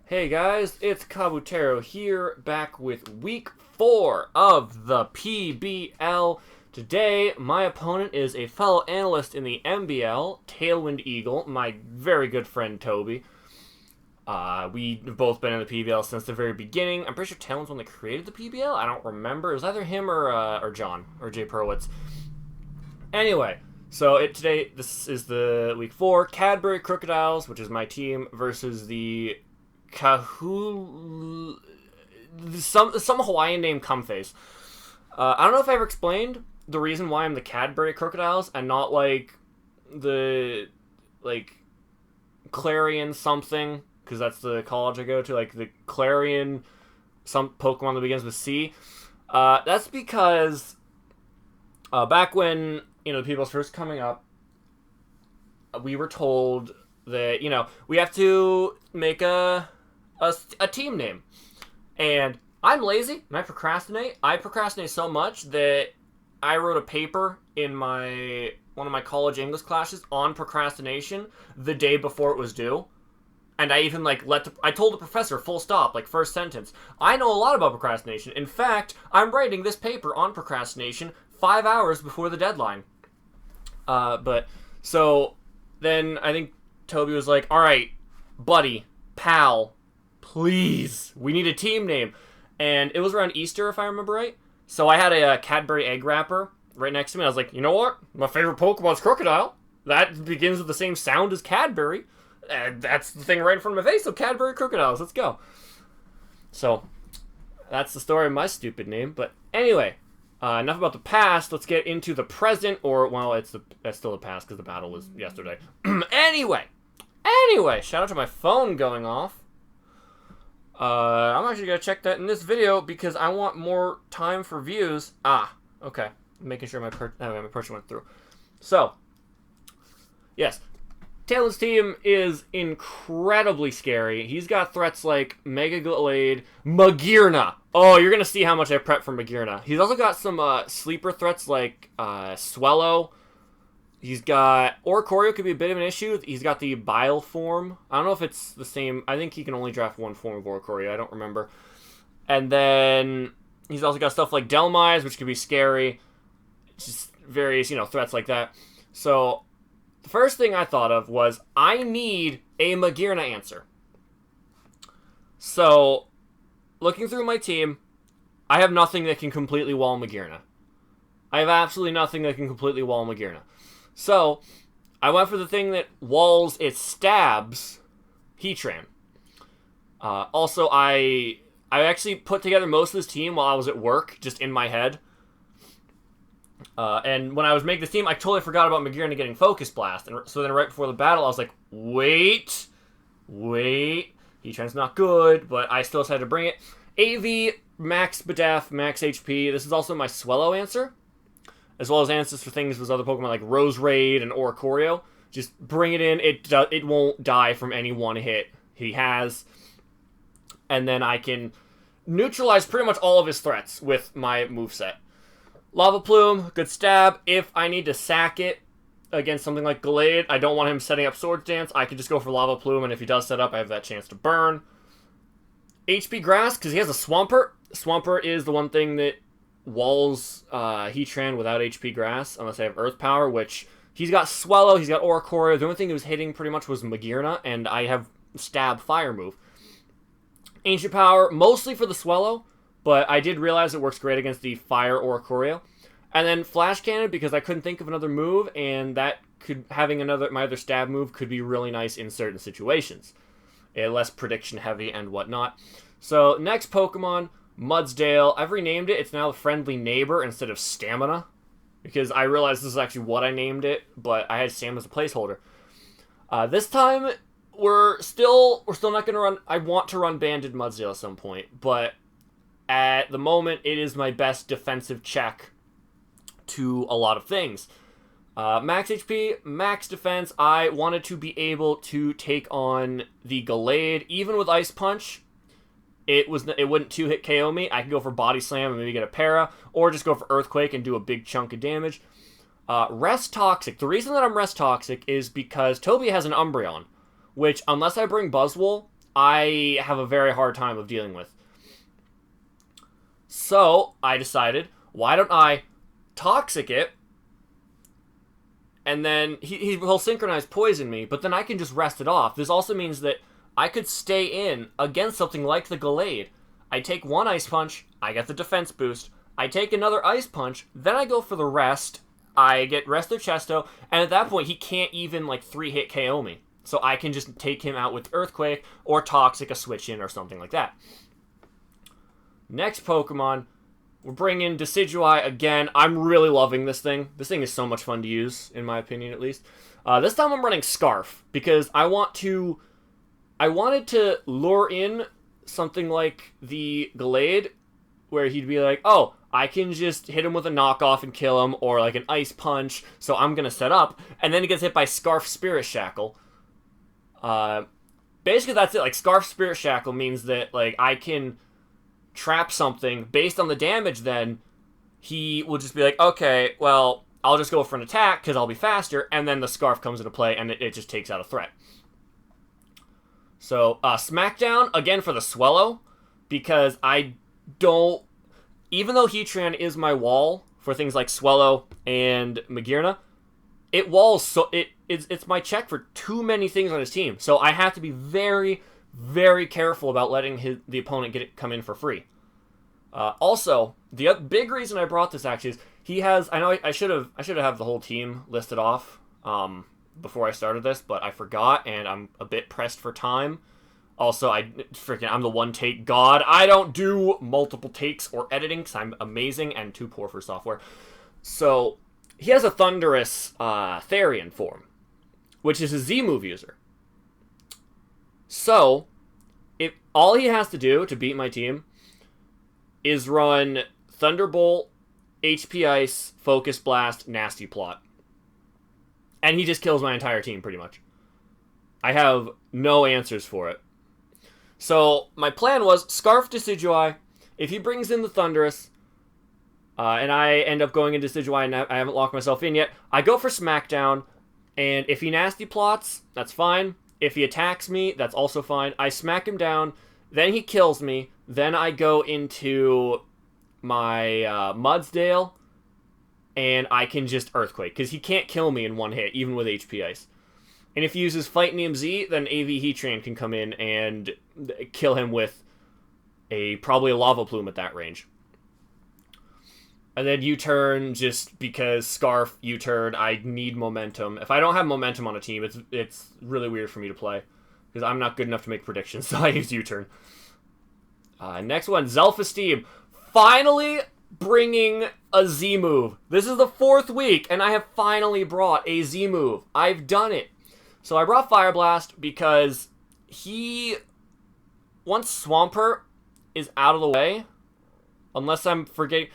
Hey guys, it's Kabutero here, back with week 4 of the PBL. Today, my opponent is a fellow analyst in the MBL, TailwindEagle, my very good friend Toby. We've both been in the PBL since the very beginning. I'm pretty sure Tailwind's one that created the PBL. I don't remember. It was either him or John or Jay Perlowitz. Anyway, so this is the week 4 Cadbury Crocodiles, which is my team, versus the some Hawaiian name Cumface. I don't know if I ever explained the reason why I'm the Cadbury Crocodiles and not the Clarion something, because that's the college I go to, like the Clarion some Pokemon that begins with C. That's because back when the people's first coming up, we were told that we have to make a team name. And I'm lazy and I procrastinate. I procrastinate so much that I wrote a paper in one of my college English classes on procrastination the day before it was due. And I even I told the professor, full stop, first sentence, I know a lot about procrastination. In fact, I'm writing this paper on procrastination 5 hours before the deadline. So then I think Toby was like, all right, buddy, pal, please, we need a team name. And it was around Easter, if I remember right. So I had a Cadbury egg wrapper right next to me. I was like, you know what? My favorite Pokemon's Crocodile. That begins with the same sound as Cadbury. And that's the thing right in front of my face. So Cadbury Crocodiles, let's go. So that's the story of my stupid name. But anyway, enough about the past. Let's get into the present. Or, well, that's still the past because the battle was yesterday. Anyway, shout out to my phone going off. I'm actually going to check that in this video because I want more time for views. Okay. I'm making sure my purchase went through. So, yes. Tailwind's team is incredibly scary. He's got threats like Mega Glade, Magearna. Oh, you're going to see how much I prep for Magearna. He's also got some sleeper threats like Swellow. He's got Oricorio could be a bit of an issue. He's got the Bile form. I don't know if it's the same. I think he can only draft one form of Oricorio. I don't remember. And then he's also got stuff like Delmise, which could be scary. Just various, threats like that. So the first thing I thought of was I need a Magearna answer. So looking through my team, I have nothing that can completely wall Magearna. I have absolutely nothing that can completely wall Magearna. So, I went for the thing that walls its stabs, Heatran. Also, I actually put together most of this team while I was at work, just in my head. And when I was making this team, I totally forgot about Magearna getting Focus Blast. And so then right before the battle, I was like, wait. Heatran's not good, but I still decided to bring it. AV, max BDF, max HP. This is also my Swellow answer, as well as answers for things with other Pokemon like Roserade and Oricorio. Just bring it in. It won't die from any one hit he has. And then I can neutralize pretty much all of his threats with my moveset. Lava Plume, good stab. If I need to sack it against something like Gallade, I don't want him setting up Swords Dance, I could just go for Lava Plume, and if he does set up, I have that chance to burn. HP Grass, because he has a Swampert. Swampert is the one thing that walls Heatran without HP Grass, unless I have Earth Power, which he's got Swellow, he's got Oricorio. The only thing he was hitting pretty much was Magearna, and I have Stab Fire move. Ancient Power, mostly for the Swellow, but I did realize it works great against the Fire Oricorio. And then Flash Cannon, because I couldn't think of another move, and that having my other stab move could be really nice in certain situations. Less prediction heavy and whatnot. So, next Pokemon, Mudsdale. I've renamed it. It's now the Friendly Neighbor instead of Stamina, because I realized this is actually what I named it, but I had Stamina as a placeholder. This time, we're still not going to run. I want to run Banded Mudsdale at some point, but at the moment, it is my best defensive check to a lot of things. Max HP, max defense. I wanted to be able to take on the Gallade, even with Ice Punch. It wouldn't 2-hit KO me. I could go for Body Slam and maybe get a Para, or just go for Earthquake and do a big chunk of damage. Rest Toxic. The reason that I'm Rest Toxic is because Toby has an Umbreon, which, unless I bring Buzzwole, I have a very hard time of dealing with. So I decided, why don't I Toxic it, and then he'll synchronize poison me, but then I can just rest it off. This also means that I could stay in against something like the Gallade. I take one Ice Punch, I get the defense boost, I take another Ice Punch, then I go for the rest, I get Rest of Chesto, and at that point he can't even like 3-hit KO me. So I can just take him out with Earthquake or Toxic a switch in or something like that. Next Pokemon, we're bringing Decidueye again. I'm really loving this thing. This thing is so much fun to use, in my opinion at least. This time I'm running Scarf because I wanted to lure in something like the Gallade, where he'd be like, oh, I can just hit him with a knockoff and kill him, or like an Ice Punch, so I'm going to set up, and then he gets hit by Scarf Spirit Shackle. Basically that's it. Like, Scarf Spirit Shackle means that like I can trap something based on the damage. Then he will just be like, okay, well, I'll just go for an attack because I'll be faster, and then the Scarf comes into play and it just takes out a threat. So, Smackdown, again for the Swellow, because I don't... Even though Heatran is my wall for things like Swellow and Magearna, it walls so... It's my check for too many things on his team. So I have to be very, very careful about letting the opponent come in for free. Also, the big reason I brought this actually is he has... I know I should have the whole team listed off before I started this, but I forgot, and I'm a bit pressed for time. Also, I'm the one-take god. I don't do multiple takes or editing because I'm amazing and too poor for software. So, he has a Thundurus Therian form, which is a Z-move user. So, if all he has to do to beat my team is run Thunderbolt, HP Ice, Focus Blast, Nasty Plot. And he just kills my entire team, pretty much. I have no answers for it. So, my plan was Scarf Decidueye. If he brings in the Thundurus, and I end up going into Decidueye and I haven't locked myself in yet, I go for Smackdown, and if he Nasty Plots, that's fine. If he attacks me, that's also fine. I smack him down, then he kills me, then I go into my Mudsdale, and I can just Earthquake, because he can't kill me in one hit, even with HP Ice. And if he uses Fight EMZ, then AV Heatran can come in and kill him with probably a Lava Plume at that range. And then U-turn, just because Scarf, U-turn, I need momentum. If I don't have momentum on a team, it's really weird for me to play, because I'm not good enough to make predictions, so I use U-turn. Next one, Zelfesteem. Finally bringing a Z-move. This is the 4th week, and I have finally brought a Z-move. I've done it. So I brought Fire Blast because once Swampert is out of the way, unless I'm forgetting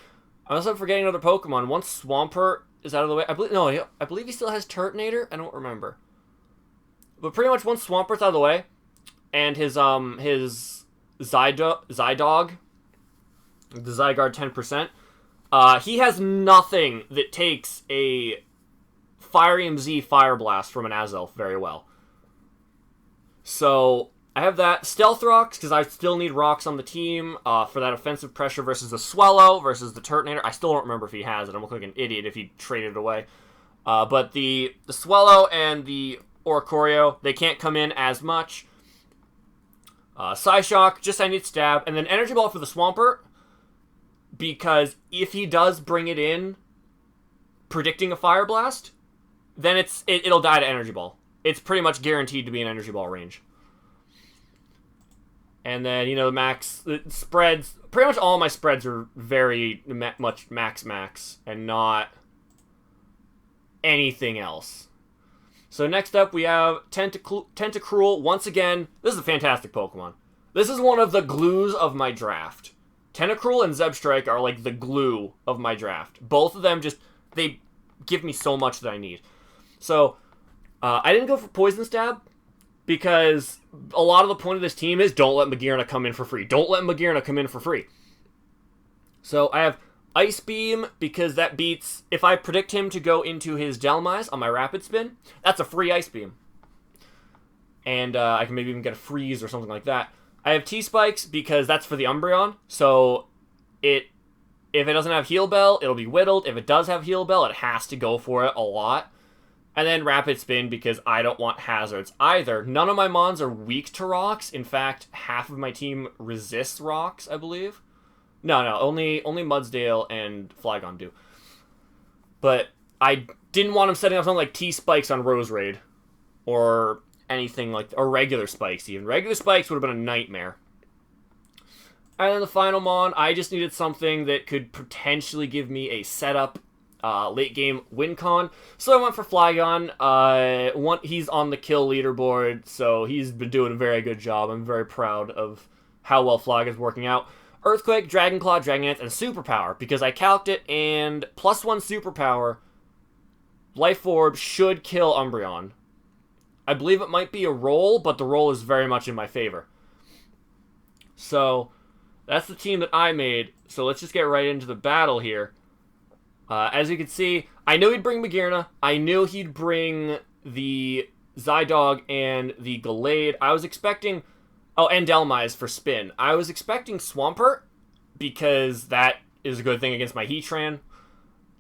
another Pokemon, once Swampert is out of the way, I believe he still has Turtonator. I don't remember. But pretty much once Swampert's out of the way, and his Zydog, the Zygarde 10%, he has nothing that takes a Fire EMZ Fire Blast from an Azelf very well. So I have that. Stealth Rocks, because I still need rocks on the team for that offensive pressure versus the Swellow versus the Turtonator. I still don't remember if he has it. I'm looking like an idiot if he traded it away. But the Swellow and the Oricorio, they can't come in as much. Psyshock, just I need Stab. And then Energy Ball for the Swampert, because if he does bring it in predicting a Fire Blast, then it'll die to Energy Ball. It's pretty much guaranteed to be in Energy Ball range. And then, the spreads, pretty much all my spreads are very much max, and not anything else. So next up, we have Tentacruel. Once again, this is a fantastic Pokemon. This is one of the glues of my draft. Tentacruel and Zebstrike are like the glue of my draft. Both of them they give me so much that I need. So, I didn't go for Poison Stab, because a lot of the point of this team is don't let Magearna come in for free. Don't let Magearna come in for free. So I have Ice Beam, because that beats... If I predict him to go into his Delmise on my Rapid Spin, that's a free Ice Beam. and I can maybe even get a freeze or something like that. I have T-Spikes because that's for the Umbreon, so if it doesn't have Heal Bell, it'll be whittled. If it does have Heal Bell, it has to go for it a lot. And then Rapid Spin because I don't want hazards either. None of my Mons are weak to rocks. In fact, half of my team resists rocks, I believe. No, only Mudsdale and Flygon do. But I didn't want him setting up something like T-Spikes on Roserade. Or anything like... Or regular spikes, even. Regular spikes would have been a nightmare. And then the final Mon, I just needed something that could potentially give me a setup late game win con. So I went for Flygon. He's on the kill leaderboard, so he's been doing a very good job. I'm very proud of how well Flygon's working out. Earthquake, Dragon Claw, Dragonite, and Superpower, because I calced it, and +1 Superpower, Life Orb should kill Umbreon. I believe it might be a roll, but the roll is very much in my favor. So that's the team that I made. So let's just get right into the battle here. As you can see, I knew he'd bring Magearna. I knew he'd bring the Zydog and the Gallade. I was expecting... Oh, and Delmise for spin. I was expecting Swampert, because that is a good thing against my Heatran.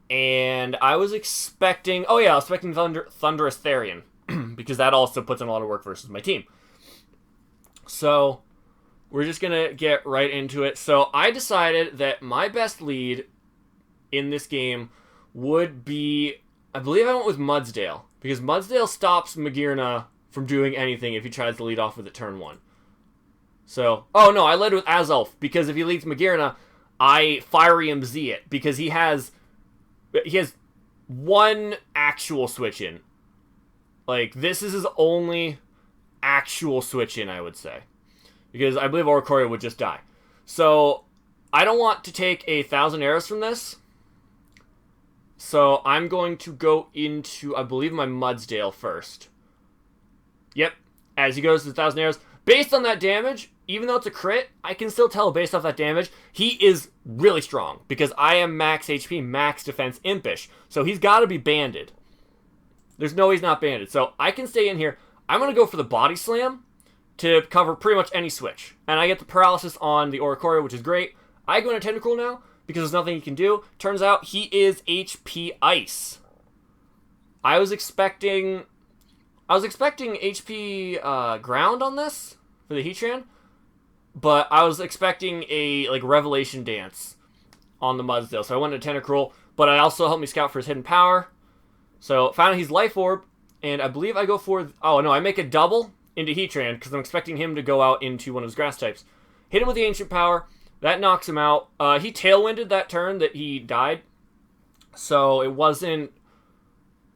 And I was expecting... Oh yeah, I was expecting Thunderous Therian, because that also puts in a lot of work versus my team. So we're just going to get right into it. So I decided that my best lead in this game would be... I believe I went with Mudsdale, because Mudsdale stops Magearna from doing anything if he tries to lead off with it turn 1. So, oh no, I led with Azelf, because if he leads Magearna, I Fiery MZ it, because he has one actual switch in. Like, this is his only actual switch in, I would say. Because I believe Oricorio would just die. So, I don't want to take 1,000 arrows from this. So, I'm going to go into, I believe, my Mudsdale first. Yep, as he goes to 1,000 arrows. Based on that damage, even though it's a crit, I can still tell based off that damage, he is really strong. Because I am max HP, max defense, impish. So he's got to be banded. There's no way he's not banded. So I can stay in here. I'm going to go for the Body Slam to cover pretty much any switch. And I get the Paralysis on the Oricorio, which is great. I go into Tentacruel now, because there's nothing he can do. Turns out he is HP Ice. I was expecting HP Ground on this for the Heatran, but I was expecting a Revelation Dance on the Mudsdale, so I went to Tentacruel, but it also helped me scout for his hidden power. So finally he's Life Orb, and I believe I go for... Oh no, I make a double into Heatran, because I'm expecting him to go out into one of his grass types. Hit him with the Ancient Power, that knocks him out. He Tailwinded that turn that he died, so it wasn't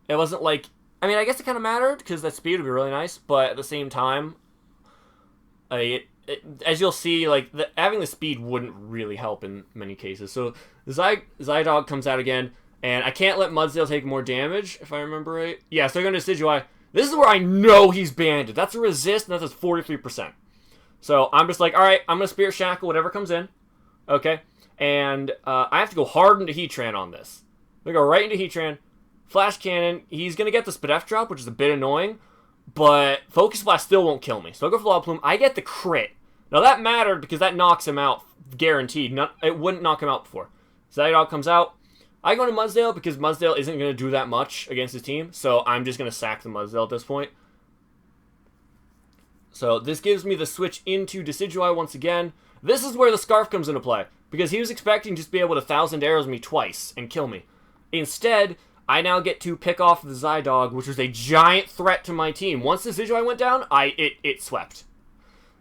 like... I mean, I guess it kind of mattered, because that speed would be really nice, but at the same time, as you'll see, having the speed wouldn't really help in many cases. So Zydog comes out again, and I can't let Mudsdale take more damage, if I remember right. Yeah, so they're going to Decidueye. This is where I know he's banded. That's a resist, and that's 43%. So I'm just like, alright, I'm going to Spirit Shackle whatever comes in. Okay? And I have to go hard into Heatran on this. I'm going to go right into Heatran. Flash Cannon, he's going to get the Spadef drop, which is a bit annoying, but Focus Blast still won't kill me. So I go for Loudplume. I get the crit. Now that mattered because that knocks him out, guaranteed. It wouldn't knock him out before. Zydog comes out. I go to Mudsdale because Mudsdale isn't going to do that much against his team, so I'm just going to sack the Mudsdale at this point. So this gives me the switch into Decidueye once again. This is where the Scarf comes into play, because he was expecting just to be able to 1,000 arrows me twice and kill me. Instead, I now get to pick off the Zydog, which was a giant threat to my team. Once the Decidueye went down, it swept.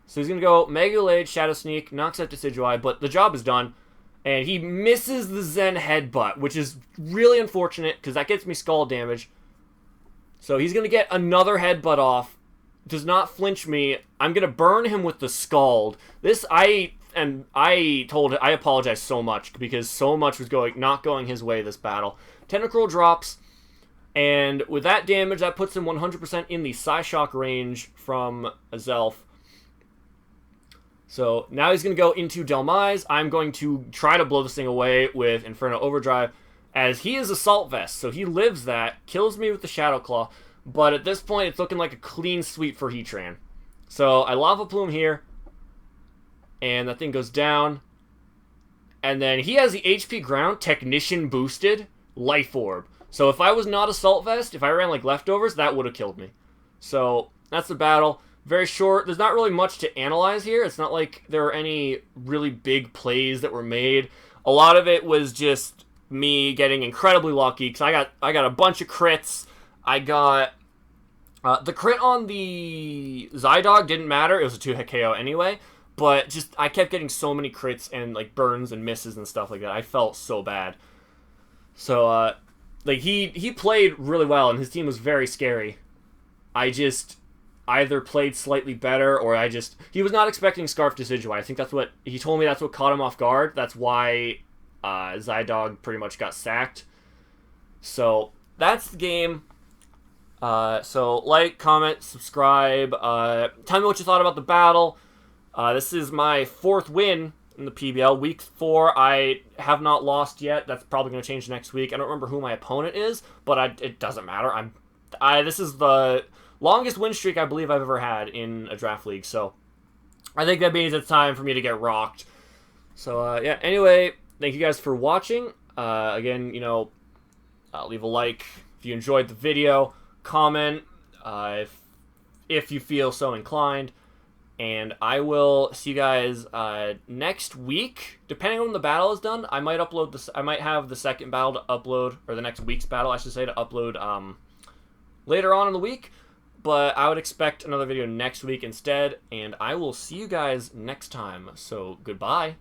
So he's going to go Mega Gallade, Shadow Sneak, knocks out Decidueye, but the job is done. And he misses the Zen Headbutt, which is really unfortunate, because that gets me Scald damage. So he's going to get another Headbutt off. Does not flinch me. I'm going to burn him with the Scald. I apologize so much, because so much was not going his way this battle. Tentacruel drops, and with that damage, that puts him 100% in the Psyshock range from Azelf. So now he's going to go into Delmise. I'm going to try to blow this thing away with Inferno Overdrive, as he is Assault Vest, so he lives that, kills me with the Shadow Claw. But at this point, it's looking like a clean sweep for Heatran. So I Lava Plume here, and that thing goes down. And then he has the HP Ground Technician boosted Life Orb. So if I was not Assault Vest, if I ran like Leftovers, that would have killed me. So that's the battle. Very short. There's not really much to analyze here. It's not like there are any really big plays that were made. A lot of it was just me getting incredibly lucky because I got a bunch of crits. I got the crit on the Zydog didn't matter. It was a 2-hit KO anyway. But just I kept getting so many crits and like burns and misses and stuff like that. I felt so bad. So like he played really well and his team was very scary. I just either played slightly better or he was not expecting Scarf Decidueye. I think that's what he told me. That's what caught him off guard. That's why Zydog pretty much got sacked. So that's the game. So like, comment, subscribe. Tell me what you thought about the battle. This is my 4th win in the PBL. Week 4, I have not lost yet. That's probably going to change next week. I don't remember who my opponent is, but it doesn't matter. This is the longest win streak I believe I've ever had in a draft league. So I think that means it's time for me to get rocked. So yeah. Anyway, thank you guys for watching. Again, leave a like if you enjoyed the video. Comment if you feel so inclined. And I will see you guys next week. Depending on when the battle is done, I might upload this. I might have the second battle to upload, or the next week's battle, I should say, to upload later on in the week. But I would expect another video next week instead. And I will see you guys next time. So goodbye.